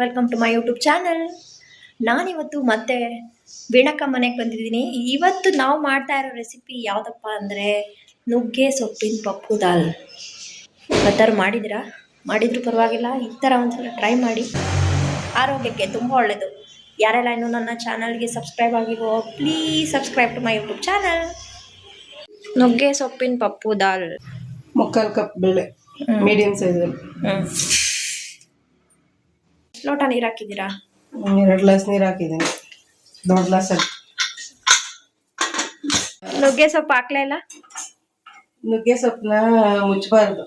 Welcome to my YouTube channel. ನಾನಿವತ್ತು ಮತ್ತೆ ವೀಣಕ್ಕ ಮನೆಗೆ ಬಂದಿದ್ದೀನಿ. ಇವತ್ತು ನಾವು ಮಾಡ್ತಾ ಇರೋ ರೆಸಿಪಿ ಯಾವುದಪ್ಪ ಅಂದರೆ ನುಗ್ಗೆ ಸೊಪ್ಪಿನ ಪಪ್ಪು ದಾಲ್. ಇವತ್ತಾರು ಮಾಡಿದ್ರು ಪರವಾಗಿಲ್ಲ, ಈ ಥರ ಒಂದ್ಸಲ ಟ್ರೈ ಮಾಡಿ. ಆರೋಗ್ಯಕ್ಕೆ ತುಂಬ ಒಳ್ಳೆಯದು. ಯಾರೆಲ್ಲ ಇನ್ನೂ ನನ್ನ ಚಾನಲ್ಗೆ ಸಬ್ಸ್ಕ್ರೈಬ್ ಆಗಿವೋ please subscribe to my YouTube channel. ನುಗ್ಗೆ ಸೊಪ್ಪಿನ ಪಪ್ಪು ದಾಲ್. 3/4 ಕಪ್ ಬೇಳೆ, ಮೀಡಿಯಂ ಸೈಜಲ್ಲಿ. ಲೋಟ ನೀರು ಹಾಕಿದ್ದೀರಾ? 2 ಗ್ಲಾಸ್ ನೀರು ಹಾಕಿದ್ದೀನಿ, ದೊಡ್ಡ ಗ್ಲಾಸಲ್ಲಿ. ನುಗ್ಗೆ ಸೊಪ್ಪು ಹಾಕ್ಲೇ ಇಲ್ಲ? ನುಗ್ಗೆ ಸೊಪ್ಪನ್ನ ಮುಚ್ಚಬಾರ್ದು.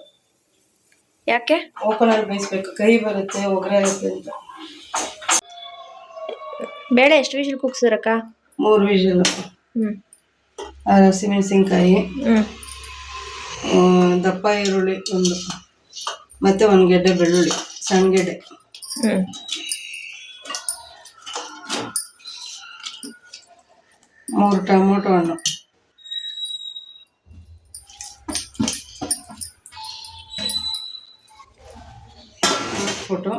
ಯಾಕೆ? ಓಪನ್ ಆಗಿ ಬೇಯಿಸ್ಬೇಕು, ಕೈ ಬರುತ್ತೆ, ಒಗ್ಗರೆ ಆಗುತ್ತೆ ಅಂತ. ಬೇಳೆ ಎಷ್ಟು ವಿಷಲ್ ಕೂಗ್ಸಿದ್ರಕ್ಕ? 3 ವಿಷಲ್. ಹಸಿಮೆಣಸಿನ್ಕಾಯಿ, ದಪ್ಪ ಈರುಳ್ಳಿ 1, ಮತ್ತೆ 1 ಗೆಡ್ಡೆ ಬೆಳ್ಳುಳ್ಳಿ, ಸಣ್ಣ ಗೆಡ್ಡೆ. 3 ಟೊಮೊಟೊ ಹಣ್ಣು, ಹಾಕ್ಬಿಟ್ಟು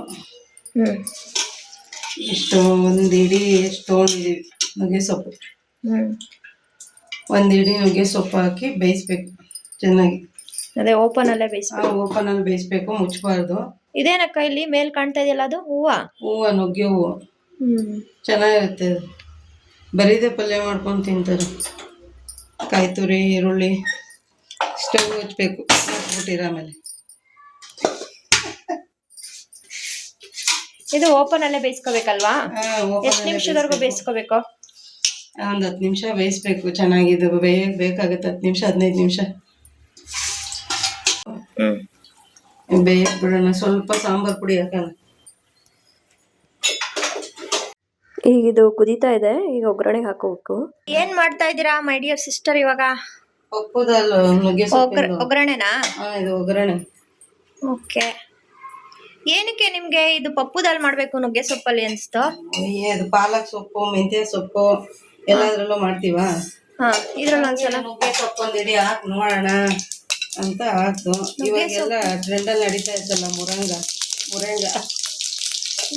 ಇಷ್ಟು 1 ಇಡೀ ಎಷ್ಟು ತೊಗೊಂಡಿದ್ದೀವಿ ನುಗ್ಗೆ ಸೊಪ್ಪು, 1 ಇಡೀ ನುಗ್ಗೆ ಸೊಪ್ಪು ಹಾಕಿ ಬೇಯಿಸ್ಬೇಕು ಚೆನ್ನಾಗಿ. ಅದೇ ಓಪನ್ ಅಲ್ಲೇ ಬೇಯಿಸ್ಬೇಕು? ಓಪನ್ ಅಲ್ಲಿ ಬೇಯಿಸ್ಬೇಕು, ಮುಚ್ಚಬಾರ್ದು. ಇದೇನಕ್ಕ ಇಲ್ಲಿ ಮೇಲ್ ಕಾಣ್ತಾ ಇದೆಯಲ್ಲ, ಅದು ಹೂವು? ನುಗ್ಗೆ ಹೂವು ಚೆನ್ನಾಗಿರುತ್ತೆ. ಬರೀದೇ ಪಲ್ಯ ಮಾಡ್ಕೊಂಡು ತಿಂತಾರೆ. ಕಾಯಿ ತುರಿ, ಈರುಳ್ಳಿ. ಸ್ಟವ್ ಹಚ್ಬೇಕು, ಹಾಕ್ಬಿಟ್ಟಿರ. ಆಮೇಲೆ ಇದು ಓಪನ್ ಅಲ್ಲೇ ಬೇಯಿಸ್ಕೋಬೇಕಲ್ವಾ? ಎಷ್ಟು ನಿಮಿಷದವರೆಗೂ ಬೇಯಿಸ್ಕೋಬೇಕು? 10 ನಿಮಿಷ ಬೇಯಿಸ್ಬೇಕು ಚೆನ್ನಾಗಿ. ಇದು ಬೇಕಾಗುತ್ತೆ 10 ನಿಮಿಷ 15 ನಿಮಿಷ ಬೇಯಕ್ ಬಿಡೋಣ. ಸ್ವಲ್ಪ ಸಾಂಬಾರ್ ಪುಡಿ ಹಾಕೋಣ. ಈಗ ಇದು ಕುದೀತಾ ಇದೆ, ಈಗ ಒಗ್ಗರಣೆಗೆ ಹಾಕೋಬೇಕು. ಏನ್ ಮಾಡ್ತಾ ಇದ್ದೀರಾ ಮೈ ಡಿಯರ್ ಸಿಸ್ಟರ್? ಇವಾಗ ಪಪ್ಪು ದಾಲ್ ನುಗ್ಗೆ ಸೊಪ್ಪು ಒಗ್ಗರಣೆನಾ? ಇದು ಒಗ್ಗರಣೆ. ಓಕೆ. ಏನಕ್ಕೆ ನಿಮ್ಗೆ ಇದು ಪಪ್ಪು ದಾಲ್ ಮಾಡ್ಬೇಕು ನುಗ್ಗೆ ಸೊಪ್ಪಲ್ಲಿ ಅನ್ಸ್ತು? ಅದು ಪಾಲಕ್ ಸೊಪ್ಪು, ಮೆಂತ್ಯ ಸೊಪ್ಪು ಎಲ್ಲದ್ರಲ್ಲೂ ಮಾಡ್ತೀವ. ಇದ್ರಲ್ಲಿ ಒಂದ್ಸಲ ನುಗ್ಗೆ ಸೊಪ್ಪು ಒಂದಿಡಿ ಹಾಕಿ ನೋಡೋಣ ಅಂತ ಹಾಕ್ತು. ಇವಾಗೆಲ್ಲ ಟ್ರೆಂಡಲ್ಲಿ ನಡೀತಾ ಇತ್ತಲ್ಲ ಮುರಂಗ.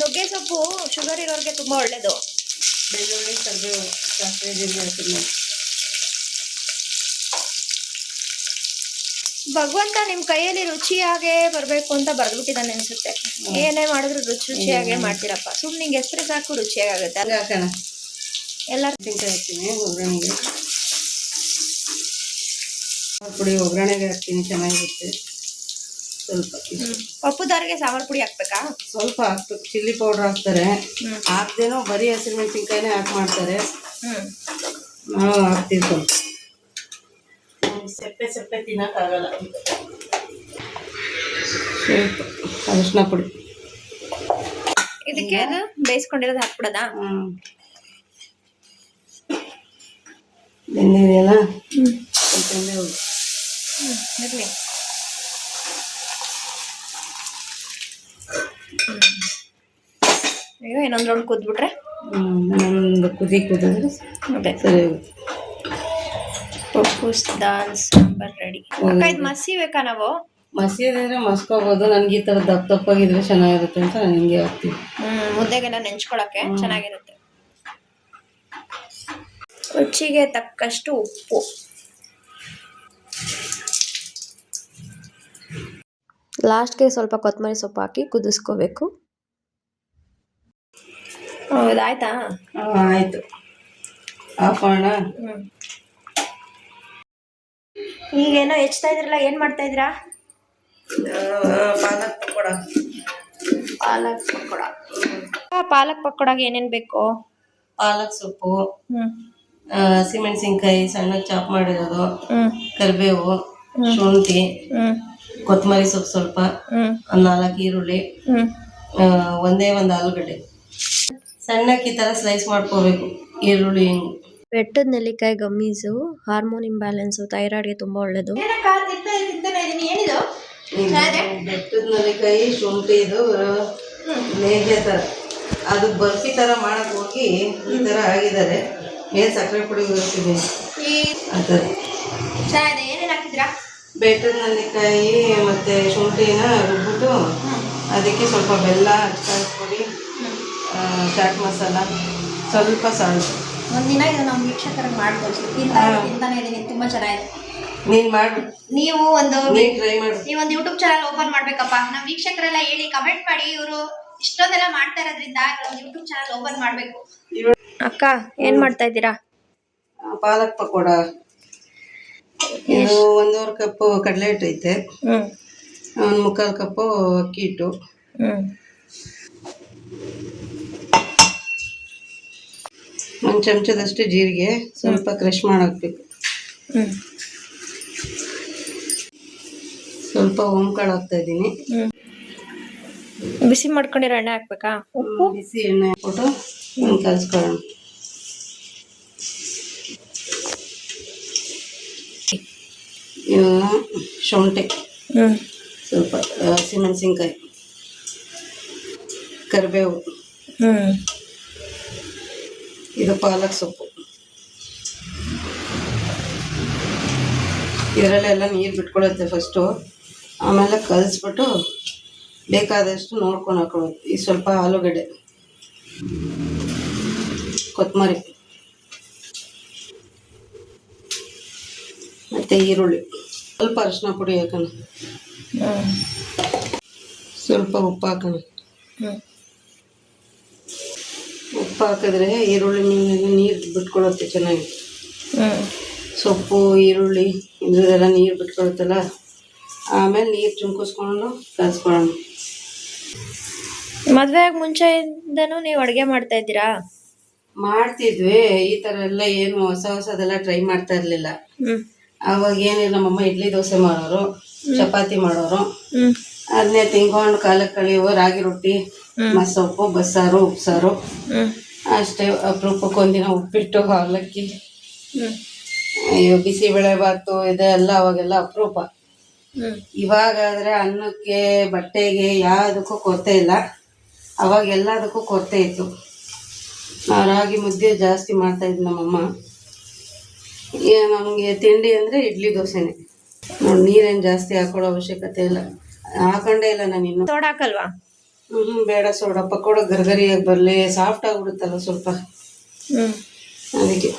ನುಗ್ಗೆ ಸೊಪ್ಪು ಶುಗರ್ ಇರೋರ್ಗೆ ತುಂಬಾ ಒಳ್ಳೇದು. ಬೆಳ್ಳುಳ್ಳಿ, ಕರಿಬೇವು, ಸಾಸಿವೆ, ಜೀರಿಗೆ ಹಾಕಿದ್ಮೇಲೆ. ಭಗವಂತ ನಿಮ್ ಕೈಯಲ್ಲಿ ರುಚಿಯಾಗೆ ಬರ್ಬೇಕು ಅಂತ ಬರ್ದ್ಬಿಟ್ಟಿದ್ದಾನೆ ಅನ್ಸುತ್ತೆ. ಏನೇ ಮಾಡಿದ್ರು ರುಚಿಯಾಗೆ ಮಾಡ್ತೀರಪ್ಪ. ಸುಮ್ನೆ ನಿಂಗೆ ಹೆಸರು ಸಾಕು ರುಚಿಯಾಗುತ್ತೆ. ಹಾಕೋಣ. ಎಲ್ಲ ಹಾಕ್ತೀನಿ ಒಗ್ಗರಣೆಗೆ. ಪುಡಿ ಒಗ್ಗರಣೆಗೆ ಹಾಕ್ತೀನಿ, ಚೆನ್ನಾಗಿರುತ್ತೆ. ಸ್ವಲ್ಪ ಪಪ್ಪು ದಾಲ್ಗೆ ಸಾಂಬಾರ್ ಪುಡಿ ಹಾಕ್ಬೇಕಾ? ಸ್ವಲ್ಪ ಹಾಕ್ಬೇಕು. ಚಿಲ್ಲಿ ಪೌಡರ್ ಹಾಕ್ತಾರೆ, ಹಾಕ್ದೇನೋ ಬರೀ ಹಸಿಮೆಣಸಿನ್ಕಾಯಿನೇ ಹಾಕಿ ಮಾಡ್ತಾರೆ. ನಾವು ಹಾಕ್ತೀವಿ ಸ್ವಲ್ಪ. ಸೆಪ್ಪೆ ತಿನ್ನಕ್ಕಾಗಲ್ಲ. ಸ್ವಲ್ಪ ಅರಿಶಿನ ಪುಡಿ. ಇದಕ್ಕೆ ಅದು ಬೇಯಿಸ್ಕೊಂಡಿರೋದು ಹಾಕ್ಬಿಡೋದಾ? ಬೆಂದಿದೆಯಲ್ಲ, ಸ್ವಲ್ಪ ಎಣ್ಣೆ ಹೋಗಿ ಇರಲಿ. ಈಗ ಇನ್ನೊಂದು ರೌಂಡ್ ಕುದ್ಬಿಟ್ರೆ ಒಂದು ಕುದಿದ್ರೆ ಅದೇ ಸರಿ. ಪಪ್ಪು ದಾಲ್ ಸಾಂಬಾರ್ ರೆಡಿ. ಇದು ಮಸಿಬೇಕಾ ನಾವು? ಮಸಿಯೋದಂದ್ರೆ ಮಸ್ಕೋಬೋದು. ನನ್ಗೆ ಈ ಥರ ದಪ್ಪಗಿದ್ರೆ ಚೆನ್ನಾಗಿರುತ್ತೆ ಅಂತ ನಾನು ಹಿಂಗೆ ಹಾಕ್ತೀನಿ. ಮುದ್ದೆಗೆಲ್ಲ ನೆಂಚ್ಕೊಳಕ್ಕೆ ಚೆನ್ನಾಗಿರುತ್ತೆ. ರುಚಿಗೆ ತಕ್ಕಷ್ಟು ಉಪ್ಪು. ಲಾಸ್ಟ್ಗೆ ಸ್ವಲ್ಪ ಕೊತ್ತಂಬರಿ ಸೊಪ್ಪು ಹಾಕಿ ಕುದಿಸ್ಕೋಬೇಕು. ಹೌದಾಯ್ತಾ? ಆಯ್ತು, ಆಫ್ ಮಾಡೋಣ. ಈಗೇನೋ ಹೆಚ್ಚ್ತಾ ಇದ್ರಲ್ಲ, ಏನ್ ಮಾಡ್ತಾ ಇದ್ದೀರಾ? ಪಾಲಕ್ ಪಕೋಡ. ಪಾಲಕ್ ಪಕೋಡಾಗೆ ಏನೇನ್ ಬೇಕು? ಪಾಲಕ್ ಸೊಪ್ಪು, ಹಸಿಮೆಣಸಿನ್ಕಾಯಿ ಸಣ್ಣಗೆ ಚಾಪ್ ಮಾಡಿರೋದು, ಕರಿಬೇವು, ಶುಂಠಿ, ಕೊತ್ತಂಬರಿ ಸೊಪ್ಪು ಸ್ವಲ್ಪ, 4 ಈರುಳ್ಳಿ, ಒಂದೇ 1 ಆಲೂಗಡ್ಡೆ ಸಣ್ಣಕ್ಕೆ ಈ ಥರ ಸ್ಲೈಸ್ ಮಾಡ್ಕೋಬೇಕು. ಈರುಳ್ಳಿ, ಬೆಟ್ಟದ ನೆಲ್ಲಿಕಾಯಿ ಗಮ್ಮೀಸು ಹಾರ್ಮೋನ್ ಇಂಬ್ಯಾಲೆನ್ಸು, ಥೈರಾಯ್ಡ್ಗೆ ತುಂಬ ಒಳ್ಳೆಯದು. ಬೆಟ್ಟದ ನೆಲ್ಲಿಕಾಯಿ, ಶುಂಠಿ, ಇದು ನೇಹೆ ಥರ. ಅದು ಬರ್ಫಿ ಥರ ಮಾಡಕ್ಕೆ ಹೋಗಿ ಈ ಥರ ಆಗಿದ್ದಾರೆ. ಏನು ಸಕ್ಕರೆ ಪುಡಿ ಬರ್ತಿದ್ದೀನಿ ಆ ಥರ. ಬೆಟ್ಟದ ನೆಲ್ಲಿಕಾಯಿ ಮತ್ತು ಶುಂಠಿನ ರುಬ್ಬಿಟ್ಟು ಅದಕ್ಕೆ ಸ್ವಲ್ಪ ಬೆಲ್ಲ, ಅಚ್ಚ ಪುಡಿ, ಚಾಟ್ ಮಸಾಲ, ಸ್ವಲ್ಪ ಸಾಲ್ಟ್. ಒಂದಿನ ಇದು ನಮ್ಮ ವೀಕ್ಷಕರಿಗೆ ಮಾಡಿ ತೋರಿಸ್ತೀವಿ. ತಿಂತಾನೆ ಇದ್ದೀನಿ, ತುಂಬ ಚೆನ್ನಾಗಿದೆ. ನೀನು ಮಾಡು, ನೀವು ಟ್ರೈ ಮಾಡು. ನೀವೊಂದು ಯೂಟ್ಯೂಬ್ ಚಾನಲ್ ಓಪನ್ ಮಾಡ್ಬೇಕಪ್ಪ. ನಮ್ಮ ವೀಕ್ಷಕರೆಲ್ಲ ಹೇಳಿ ಕಮೆಂಟ್ ಮಾಡಿ, ಇವರು ಇಷ್ಟೊಂದೆಲ್ಲ ಮಾಡ್ತಾ ಇರೋದ್ರಿಂದ ಒಂದು ಯೂಟ್ಯೂಬ್ ಚಾನಲ್ ಓಪನ್ ಮಾಡಬೇಕು. ಅಕ್ಕ ಏನ್ ಮಾಡ್ತಾ ಇದ್ದೀರಾ? ಪಾಲಕ್ ಪಕೋಡ. ಇದು 1.5 ಕಪ್ ಕಡಲೆ ಹಿಟ್ಟು ಐತೆ, 1/4 ಕಪ್ಪು ಅಕ್ಕಿ ಹಿಟ್ಟು, ಒಂದು ಚಮಚದಷ್ಟು ಜೀರಿಗೆ, ಸ್ವಲ್ಪ ಕ್ರಷ್ ಮಾಡಾಕ್ಬೇಕು, ಸ್ವಲ್ಪ ಓಂಕಾಳು ಹಾಕ್ತಾ ಇದ್ದೀನಿ. ಬಿಸಿ ಮಾಡ್ಕೊಂಡಿರೋ ಎಣ್ಣೆ ಹಾಕ್ಬೇಕಾ? ಉಪ್ಪು, ಬಿಸಿ ಎಣ್ಣೆ ಹಾಕ್ಬಿಟ್ಟು ಕಲಿಸ್ಕೊಳ್ಳೋಣ. ಶುಂಠಿ, ಸ್ವಲ್ಪ ಹಸಿಮೆಣಸಿನ್ಕಾಯಿ, ಕರಿಬೇವು, ಇದು ಪಾಲಕ್ ಸೊಪ್ಪು. ಇದರಲ್ಲೆಲ್ಲ ನೀರು ಬಿಟ್ಕೊಳ್ಳುತ್ತೆ ಫಸ್ಟು, ಆಮೇಲೆ ಕಲಿಸ್ಬಿಟ್ಟು ಬೇಕಾದಷ್ಟು ನೋಡ್ಕೊಂಡು ಹಾಕೊಳ್ಳೋದು. ಈ ಸ್ವಲ್ಪ ಆಲೂಗಡ್ಡೆ, ಕೊತ್ತಂಬರಿ ಮತ್ತು ಈರುಳ್ಳಿ, ಸ್ವಲ್ಪ ಅರಿಶಿನ ಪುಡಿ ಹಾಕೋಣ, ಸ್ವಲ್ಪ ಉಪ್ಪು ಹಾಕೋಣ. ಉಪ್ಪು ಹಾಕಿದ್ರೆ ಈರುಳ್ಳಿ ನೀರು ಬಿಟ್ಕೊಳ್ಳುತ್ತೆ ಚೆನ್ನಾಗಿ. ಸೊಪ್ಪು, ಈರುಳ್ಳಿ ಇದೆಲ್ಲ ನೀರು ಬಿಟ್ಕೊಳುತ್ತಲ್ಲ, ಆಮೇಲೆ ನೀರು ಚುಮ್ಕಿಸ್ಕೊಂಡು ಕಲಿಸ್ಕೊಳ್ಳೋಣ. ಮದುವೆಯಾಗ ಮುಂಚೆಯಿಂದನೂ ನೀವು ಅಡುಗೆ ಮಾಡ್ತಾ ಇದ್ದೀರಾ? ಮಾಡ್ತಿದ್ವಿ. ಈ ಥರ ಎಲ್ಲ ಏನು ಹೊಸದೆಲ್ಲ ಟ್ರೈ ಮಾಡ್ತಾ ಇರಲಿಲ್ಲ. ಆವಾಗ ಏನಿಲ್ಲ, ನಮ್ಮಮ್ಮ ಇಡ್ಲಿ ದೋಸೆ ಮಾಡೋರು, ಚಪಾತಿ ಮಾಡೋರು, ಅದನ್ನೇ ತಿನ್ಕೊಂಡು ಕಾಲಕ್ಕೆ ಕಳೆಯುವ. ರಾಗಿ ರೊಟ್ಟಿ, ಮಸೊಪ್ಪು, ಬಸ್ಸಾರು, ಉಪ್ಸಾರು ಅಷ್ಟೇ. ಅಪರೂಪಕ್ಕೆ ಒಂದಿನ ಉಪ್ಪಿಟ್ಟು, ಅವಲಕ್ಕಿ, ಬಿಸಿಬೇಳೆ ಬಾತು ಇದೆಲ್ಲ ಅವಾಗೆಲ್ಲ ಅಪರೂಪ. ಇವಾಗಾದರೆ ಅನ್ನಕ್ಕೆ, ಬಟ್ಟೆಗೆ ಯಾವುದಕ್ಕೂ ಕೊರತೆ ಇಲ್ಲ. ಅವಾಗ ಎಲ್ಲದಕ್ಕೂ ಕೊರತೆ ಇತ್ತು. ನಾವು ರಾಗಿ ಮುದ್ದೆ ಜಾಸ್ತಿ ಮಾಡ್ತಾಯಿದ್ವಿ ನಮ್ಮಮ್ಮ. ನಮಗೆ ತಿಂಡಿ ಅಂದರೆ ಇಡ್ಲಿ ದೋಸೆನೇ ನೋಡಿ. ನೀರೇನು ಜಾಸ್ತಿ ಹಾಕೊಳ್ಳೋ ಅವಶ್ಯಕತೆ ಇಲ್ಲ, ಹಾಕೊಂಡೇ ಇಲ್ಲ ನಾನು ಇನ್ನು. ಸೋಡಾ ಹಾಕಲ್ವಾ? ಬೇಡ, ಸೋಡಾ. ಪಕೋಡ ಗರ್ಗರಿಯಾಗಿ ಬರಲಿ, ಸಾಫ್ಟ್ ಆಗಿಬಿಡುತ್ತಲ್ಲ ಸ್ವಲ್ಪ, ಅದಕ್ಕೆ.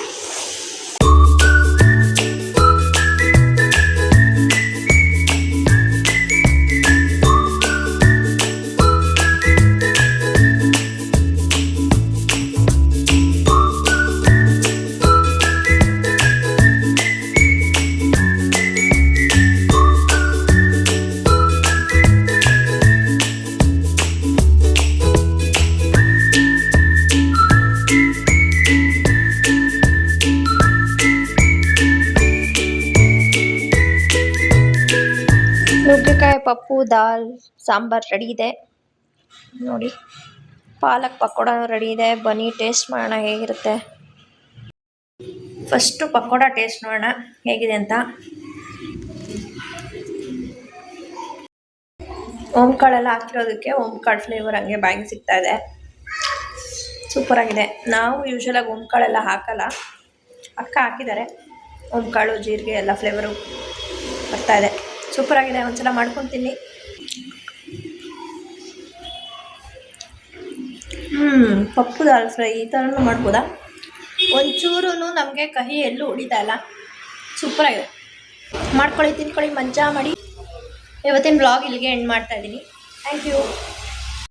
ನುಗ್ಗೆಕಾಯಿ ಪಪ್ಪು, ದಾಲ್, ಸಾಂಬಾರ್ ರೆಡಿ ಇದೆ ನೋಡಿ. ಪಾಲಕ್ ಪಕೋಡ ರೆಡಿ ಇದೆ. ಬನ್ನಿ ಟೇಸ್ಟ್ ಮಾಡೋಣ ಹೇಗಿರುತ್ತೆ. ಫಸ್ಟು ಪಕೋಡ ಟೇಸ್ಟ್ ನೋಡೋಣ ಹೇಗಿದೆ ಅಂತ. ಓಂಕಾಳೆಲ್ಲ ಹಾಕಿರೋದಕ್ಕೆ ಓಂಕಾಳು ಫ್ಲೇವರ್ ಹಂಗೆ ಬಾಯಿಗೆ ಸಿಗ್ತಾ ಇದೆ. ಸೂಪರಾಗಿದೆ. ನಾವು ಯೂಶ್ವಲಾಗಿ ಓಂಕಾಳೆಲ್ಲ ಹಾಕಲ್ಲ, ಅಕ್ಕ ಹಾಕಿದ್ದಾರೆ. ಓಂಕಾಳು, ಜೀರಿಗೆ ಎಲ್ಲ ಫ್ಲೇವರು ಬರ್ತಾ ಇದೆ. ಸೂಪರಾಗಿದೆ. ಒಂದ್ಸಲ ಮಾಡ್ಕೊತೀನಿ. ಪಪ್ಪು ದಾಲ್ ಫ್ರೈ ಈ ಥರನೂ ಮಾಡ್ಬೋದಾ? ಒಂಚೂರು ನಮಗೆ ಕಹಿ ಎಲ್ಲೂ ಹೊಡಿತಾ ಇಲ್ಲ. ಸೂಪರಾಗಿದೆ. ಮಾಡ್ಕೊಳ್ಳಿ, ತಿನ್ಕೊಳ್ಳಿ, ಮಜಾ ಮಾಡಿ. ಇವತ್ತಿನ ಬ್ಲಾಗ್ ಇಲ್ಲಿಗೆ ಎಂಡ್ ಮಾಡ್ತಾ ಇದ್ದೀನಿ. Thank you.